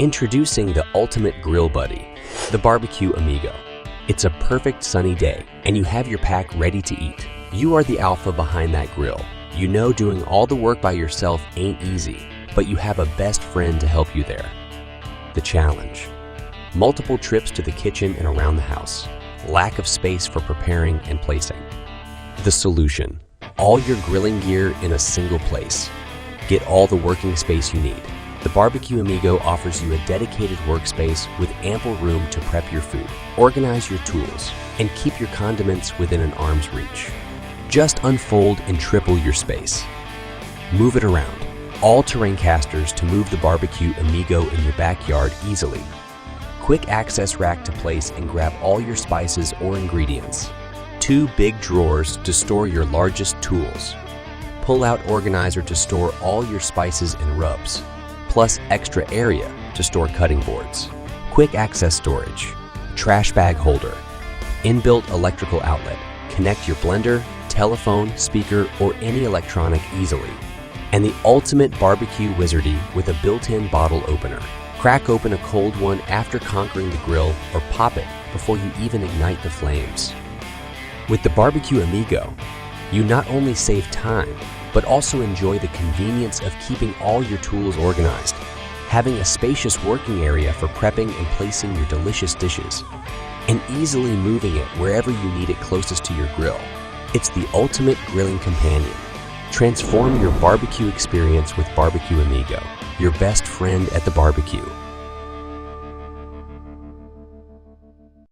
Introducing the ultimate grill buddy, the BBQ AMIGO. It's a perfect sunny day, and you have your pack ready to eat. You are the alpha behind that grill. You know doing all the work by yourself ain't easy, but you have a best friend to help you there. The challenge: multiple trips to the kitchen and around the house. Lack of space for preparing and placing. The solution: all your grilling gear in a single place. Get all the working space you need. The BBQ AMIGO offers you a dedicated workspace with ample room to prep your food, organize your tools, and keep your condiments within an arm's reach. Just unfold and triple your space. Move it around. All-terrain casters to move the BBQ AMIGO in your backyard easily. Quick access rack to place and grab all your spices or ingredients. 2 big drawers to store your largest tools. Pull-out organizer to store all your spices and rubs, plus extra area to store cutting boards. Quick access storage. Trash bag holder. Inbuilt electrical outlet. Connect your blender, telephone, speaker, or any electronic easily. And the ultimate barbecue wizardry with a built-in bottle opener. Crack open a cold one after conquering the grill, or pop it before you even ignite the flames. With the BBQ AMIGO, you not only save time, but also enjoy the convenience of keeping all your tools organized, having a spacious working area for prepping and placing your delicious dishes, and easily moving it wherever you need it closest to your grill. It's the ultimate grilling companion. Transform your barbecue experience with BBQ AMIGO, your best friend at the barbecue.